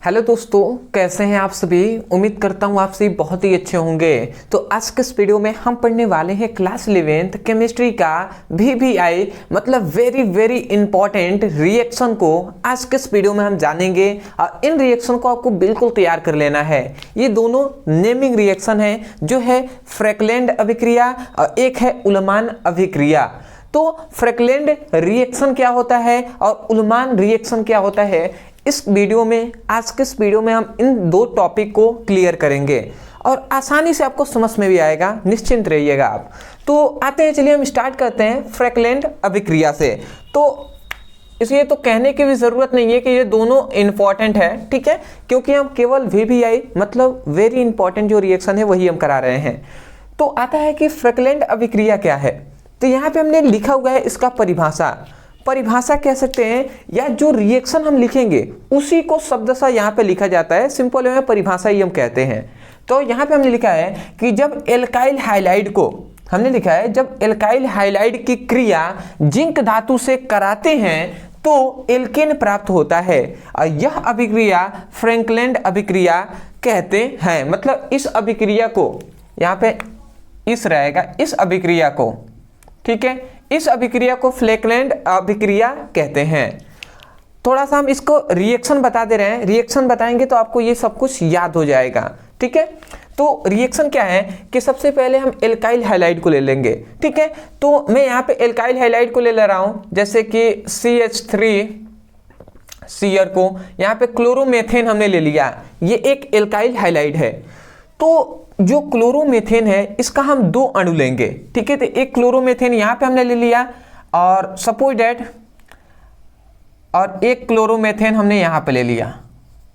Hello दोस्तों, कैसे हैं आप सभी। उम्मीद करता हूँ आप सभी बहुत ही अच्छे होंगे। तो आज के इस वीडियो में हम पढ़ने वाले हैं क्लास 11th केमिस्ट्री का VBI मतलब वेरी वेरी इंपॉर्टेंट रिएक्शन को आज के इस वीडियो में हम जानेंगे। और इन रिएक्शन को आपको बिल्कुल तैयार कर लेना है। ये दोनों नेमिंग रिएक्शन है, जो है फ्रैकलैंड अभिक्रिया और एक है उल्मान अभिक्रिया। तो फ्रैकलैंड रिएक्शन क्या होता है और उल्मान रिएक्शन क्या होता है, इस वीडियो में आज के इस वीडियो में हम इन दो टॉपिक को क्लियर करेंगे और आसानी से आपको समझ में भी आएगा, निश्चिंत रहिएगा आप। तो आते हैं, चलिए हम स्टार्ट करते हैं फ्रैकलैंड अभिक्रिया से। तो इसलिए तो कहने की भी ज़रूरत नहीं है कि ये दोनों इंपॉर्टेंट है, ठीक है, क्योंकि हम केवल VBI मतलब वेरी इंपॉर्टेंट जो रिएक्शन है वही हम करा रहे हैं। तो आता है कि फ्रैकलैंड अभिक्रिया क्या है। तो यहाँ पे हमने लिखा हुआ है इसका परिभाषा कह सकते हैं, या जो रिएक्शन हम लिखेंगे उसी को शब्दशः यहाँ पे लिखा जाता है। सिंपल वे में परिभाषा ही हम कहते हैं। तो यहाँ पे हमने लिखा है कि जब एल्काइल हाइलाइड को हमने लिखा है जब एल्काइल हाइलाइड की क्रिया जिंक धातु से कराते हैं तो एल्केन प्राप्त होता है। और यह अभिक्रिया फ्रैकलैंड अभिक्रिया कहते हैं। मतलब इस अभिक्रिया को यहाँ पे इस रहेगा, इस अभिक्रिया को, ठीक है, इस अभिक्रिया को फ्रैकलैंड अभिक्रिया कहते हैं। थोड़ा सा हम इसको रिएक्शन बता दे रहे हैं, रिएक्शन बताएंगे तो आपको ये सब कुछ याद हो जाएगा, ठीक है। तो रिएक्शन क्या है कि सबसे पहले हम एल्काइल हाइलाइड को ले लेंगे, ठीक है। तो मैं यहाँ पे एल्काइल हाइलाइड को ले रहा हूँ, जैसे कि CH3 को यहाँ पे क्लोरोमेथेन हमने ले लिया, ये एक एल्काइल हाइलाइड है। तो जो क्लोरोमेथेन है इसका हम दो अणु लेंगे, ठीक है। तो एक क्लोरोमेथेन यहाँ पे हमने ले लिया और सपोज दैट, और एक क्लोरोमेथेन हमने यहाँ पे ले लिया।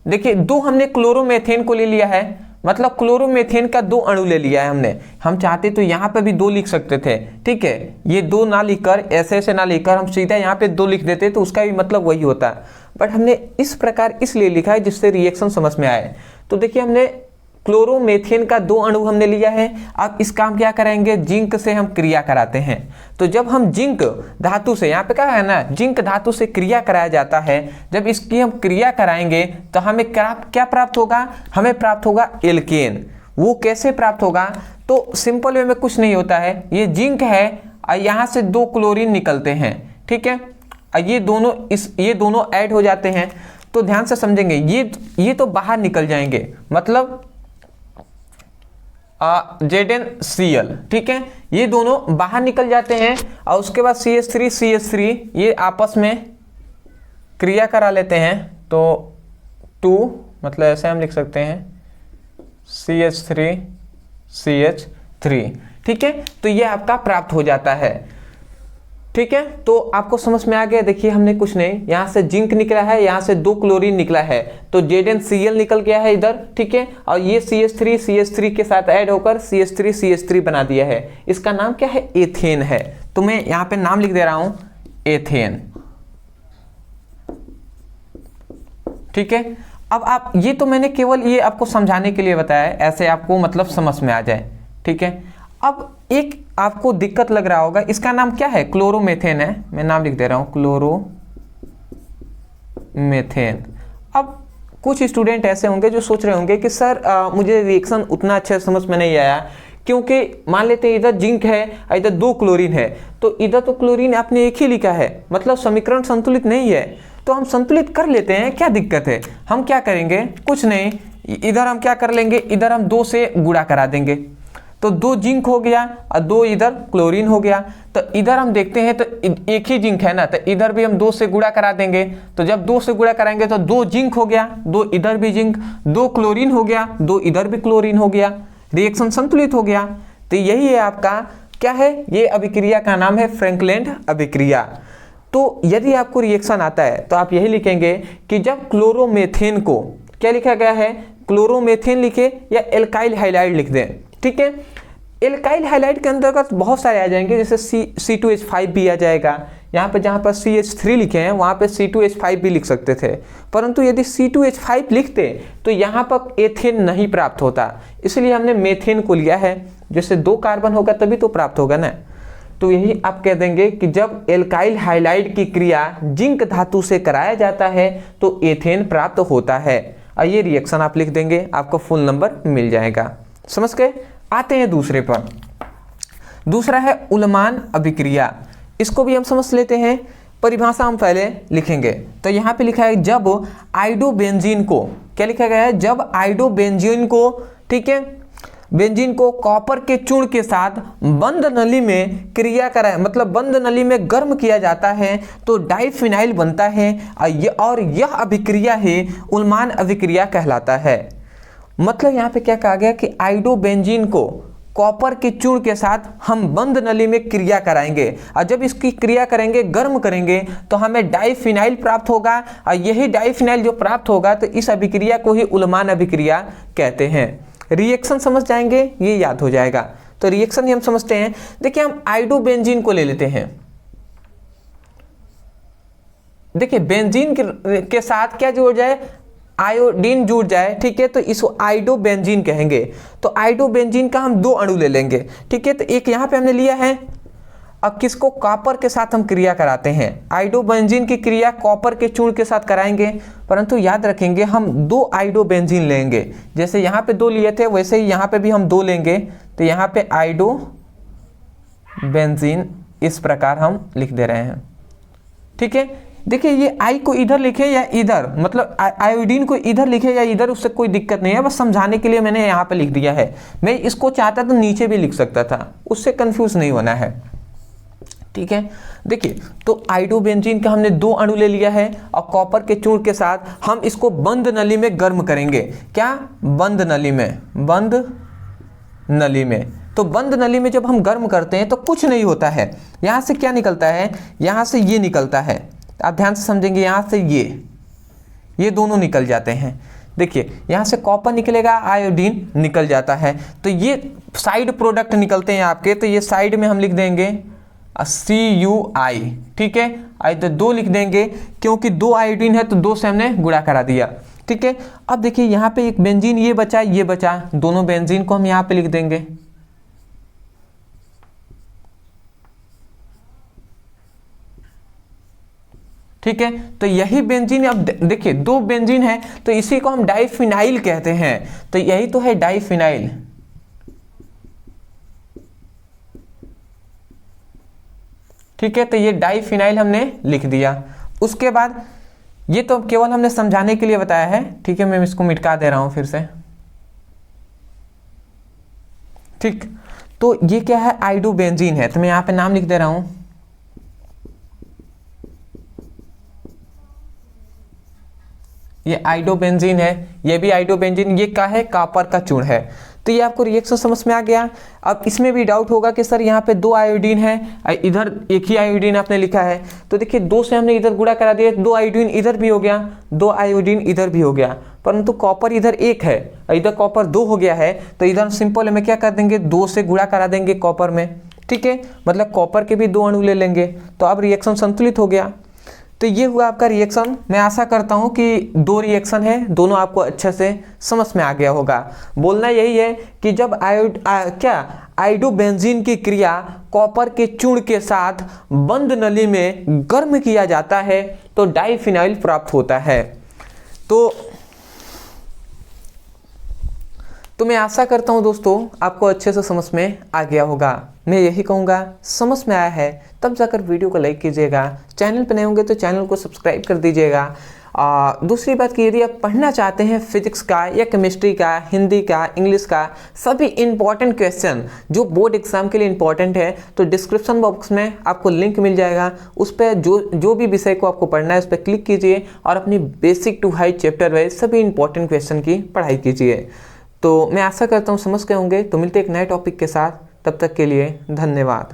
देखिए दो हमने क्लोरोमेथेन को ले लिया है, मतलब क्लोरोमेथेन का दो अणु ले लिया है हमने। हम चाहते तो यहाँ पे भी दो लिख सकते थे, ठीक है। ये दो ना लिखकर ऐसे ना लिखकर हम सीधा यहाँ पे दो लिख देते तो उसका भी मतलब वही होता, बट हमने इस प्रकार इसलिए लिखा है जिससे रिएक्शन समझ में आए। तो देखिए हमने क्लोरोमेथेन का दो अणु हमने लिया है। अब इसका हम क्या करेंगे, जिंक से हम क्रिया कराते हैं। तो जब हम जिंक धातु से, यहाँ पे क्या है ना, जिंक धातु से क्रिया कराया जाता है, जब इसकी हम क्रिया कराएंगे तो हमें क्या प्राप्त होगा, हमें प्राप्त होगा एल्केन। वो कैसे प्राप्त होगा, तो सिंपल वे में कुछ नहीं होता है, ये जिंक है और यहाँ से दो क्लोरीन निकलते हैं, ठीक है। और ये दोनों ऐड हो जाते हैं। तो ध्यान से समझेंगे, ये तो बाहर निकल जाएंगे, मतलब ZnCl, ठीक है, ये दोनों बाहर निकल जाते हैं। और उसके बाद CH3 ये आपस में क्रिया करा लेते हैं। तो 2 मतलब ऐसे हम लिख सकते हैं CH3, ठीक है। तो ये आपका प्राप्त हो जाता है, ठीक है। तो आपको समझ में आ गया। देखिए हमने कुछ नहीं, यहाँ से जिंक निकला है, यहाँ से दो क्लोरीन निकला है, तो ZnCl निकल गया है इधर, ठीक है। और ये CH3 के साथ ऐड होकर CH3 बना दिया है। इसका नाम क्या है, एथेन है। तो मैं यहाँ पे नाम लिख दे रहा हूं एथेन, ठीक है। अब आप, ये तो मैंने केवल ये आपको समझाने के लिए बताया है, ऐसे आपको मतलब समझ में आ जाए, ठीक है। अब एक आपको दिक्कत लग रहा होगा, इसका नाम क्या है, क्लोरोमेथेन है। मैं नाम लिख दे रहा हूं क्लोरोमेथेन। अब कुछ स्टूडेंट ऐसे होंगे जो सोच रहे होंगे कि सर मुझे रिएक्शन उतना अच्छा समझ में नहीं आया, क्योंकि मान लेते हैं इधर जिंक है और इधर दो क्लोरीन है, तो इधर तो क्लोरीन आपने एक ही लिखा है, मतलब समीकरण संतुलित नहीं है। तो हम संतुलित कर लेते हैं, क्या दिक्कत है। हम क्या करेंगे, कुछ नहीं, इधर हम क्या कर लेंगे, इधर हम 2 से गुणा करा देंगे, तो 2 जिंक हो गया और 2 इधर क्लोरीन हो गया। तो इधर हम देखते हैं तो एक ही जिंक है ना, तो इधर भी हम 2 से गुणा करा देंगे। तो जब 2 से गुणा कराएंगे तो 2 जिंक हो गया, 2 इधर भी जिंक, 2 क्लोरीन हो गया, 2 इधर भी क्लोरीन हो गया, रिएक्शन संतुलित हो गया। तो यही है आपका क्या है, ये अभिक्रिया का नाम है फ्रैकलैंड अभिक्रिया। तो यदि आपको रिएक्शन आता है तो आप यही लिखेंगे कि जब क्लोरोमेथेन को, क्या लिखा गया है, क्लोरोमेथेन लिखे या एल्काइल हाइलाइड लिख दें, ठीक है। एल्काइल हाइलाइड के अंतर्गत बहुत सारे आ जाएंगे, जैसे C2H5 भी आ जाएगा। यहाँ पे जहाँ पर CH3 लिखे हैं वहाँ पे C2H5 भी लिख सकते थे, परंतु यदि C2H5 लिखते तो यहाँ पर एथेन नहीं प्राप्त होता, इसलिए हमने मेथेन को लिया है। जैसे 2 कार्बन होगा तभी तो प्राप्त होगा ना। तो यही आप कह देंगे कि जब एल्काइल हाइलाइड की क्रिया जिंक धातु से कराया जाता है तो एथेन प्राप्त होता है। और ये रिएक्शन आप लिख देंगे, आपको फुल नंबर मिल जाएगा। समझ गए। आते हैं दूसरे पर। दूसरा है उल्मान अभिक्रिया। इसको भी हम समझ लेते हैं, परिभाषा हम पहले लिखेंगे। तो यहाँ पे लिखा है जब आइडोबेंजीन को, क्या लिखा गया है, जब आइडोबेंजीन को, ठीक है, बेंजीन को कॉपर के चूर्ण के साथ बंद नली में क्रिया कराए, मतलब बंद नली में गर्म किया जाता है तो डाइफिनाइल बनता है और यह अभिक्रिया ही उल्मान अभिक्रिया कहलाता है। मतलब यहाँ पे क्या कहा गया कि आइडोबेंजीन को कॉपर के चूर्ण के साथ हम बंद नली में क्रिया कराएंगे और जब इसकी क्रिया करेंगे, गर्म करेंगे, तो हमें डाइफिनाइल प्राप्त होगा और यही डाइफिनाइल जो प्राप्त होगा तो इस अभिक्रिया को ही उल्मान अभिक्रिया कहते हैं। रिएक्शन समझ जाएंगे, ये याद हो जाएगा। तो रिएक्शन ही हम समझते हैं। देखिए हम आइडोबेंजीन को ले लेते हैं। देखिए बेंजीन के साथ क्या जुड़ जाए, आयोडीन जुड़ जाए, ठीक है, तो इसको आइडोबेंजीन कहेंगे। तो आइडोबेंजीन का हम 2 अणु ले लेंगे, ठीक है। तो एक यहाँ पे हमने लिया है, अब किसको, कॉपर के साथ हम क्रिया कराते हैं। आइडोबेंजीन की क्रिया कॉपर के चूर्ण के साथ कराएंगे, परंतु याद रखेंगे हम 2 आइडोबेंजीन लेंगे। जैसे यहाँ पे 2 लिए थे वैसे ही यहाँ पे भी हम 2 लेंगे। तो यहाँ पे आइडोबेंजीन इस प्रकार हम लिख दे रहे हैं, ठीक है। देखिए ये आई को इधर लिखे या इधर, मतलब आयोडीन को इधर लिखे या इधर, उससे कोई दिक्कत नहीं है, बस समझाने के लिए मैंने यहाँ पे लिख दिया है। मैं इसको चाहता तो नीचे भी लिख सकता था, उससे कंफ्यूज नहीं होना है, ठीक है। देखिए तो आइडोबेंजीन का हमने 2 अणु ले लिया है और कॉपर के चूर्ण के साथ हम इसको बंद नली में गर्म करेंगे। क्या, बंद नली में, बंद नली में। तो बंद नली में जब हम गर्म करते हैं तो कुछ नहीं होता है, यहाँ से क्या निकलता है, यहाँ से ये निकलता है, आप ध्यान से समझेंगे, यहाँ से ये दोनों निकल जाते हैं। देखिए यहाँ से कॉपर निकलेगा, आयोडीन निकल जाता है, तो ये साइड प्रोडक्ट निकलते हैं आपके। तो ये साइड में हम लिख देंगे CuI, ठीक है। आई तो 2 लिख देंगे क्योंकि 2 आयोडीन है तो 2 से हमने गुणा करा दिया, ठीक है। अब देखिए यहाँ पे एक बेंजीन ये बचा, ये बचा, दोनों बेंजीन को हम यहाँ पे लिख देंगे, ठीक है। तो यही बेंजीन, अब देखिए 2 बेंजीन है तो इसी को हम डाइफिनाइल कहते हैं। तो यही तो है डाइफिनाइल, ठीक है। तो ये डाइफिनाइल हमने लिख दिया। उसके बाद ये तो केवल हमने समझाने के लिए बताया है, ठीक है। मैं इसको मिटा दे रहा हूं फिर से, ठीक। तो ये क्या है, आइडोबेंजीन है, तो मैं यहां पे नाम लिख दे रहा हूं, ये आइडोबेंजीन है, ये भी आइडोबेंजीन, ये क्या है, कॉपर का चूर्ण है। तो ये आपको रिएक्शन समझ में आ गया। अब इसमें भी डाउट होगा कि सर यहाँ पे 2 आयोडीन है, इधर एक ही आयोडीन आपने लिखा है। तो देखिए 2 से हमने इधर गुणा करा दिया, 2 आयोडीन इधर भी हो गया, 2 आयोडीन इधर भी हो गया, परंतु कॉपर इधर 1 है, इधर कॉपर 2 हो गया है। तो इधर सिंपल में क्या कर देंगे, 2 से गुणा करा देंगे कॉपर में, ठीक है। मतलब कॉपर के भी 2 अणु ले लेंगे, तो अब रिएक्शन संतुलित हो गया। तो ये हुआ आपका रिएक्शन। मैं आशा करता हूं कि 2 रिएक्शन है, दोनों आपको अच्छे से समझ में आ गया होगा। बोलना यही है कि जब आइडोबेंजीन की क्रिया कॉपर के चूर्ण के साथ बंद नली में गर्म किया जाता है तो डाइफिनाइल प्राप्त होता है। तो मैं आशा करता हूं दोस्तों आपको अच्छे से समझ में आ गया होगा। मैं यही कहूँगा, समझ में आया है तब जाकर वीडियो को लाइक कीजिएगा, चैनल पर नए होंगे तो चैनल को सब्सक्राइब कर दीजिएगा। दूसरी बात कि यदि आप पढ़ना चाहते हैं फिजिक्स का या केमिस्ट्री का, हिंदी का, इंग्लिश का, सभी इंपॉर्टेंट क्वेश्चन जो बोर्ड एग्जाम के लिए इंपॉर्टेंट है, तो डिस्क्रिप्शन बॉक्स में आपको लिंक मिल जाएगा। उस पर जो भी विषय को आपको पढ़ना है उस पर क्लिक कीजिए और अपनी basic to high chapter wise सभी इंपॉर्टेंट क्वेश्चन की पढ़ाई कीजिए। तो मैं आशा करता हूँ समझ गए होंगे। तो मिलते एक नए टॉपिक के साथ, तब तक के लिए धन्यवाद।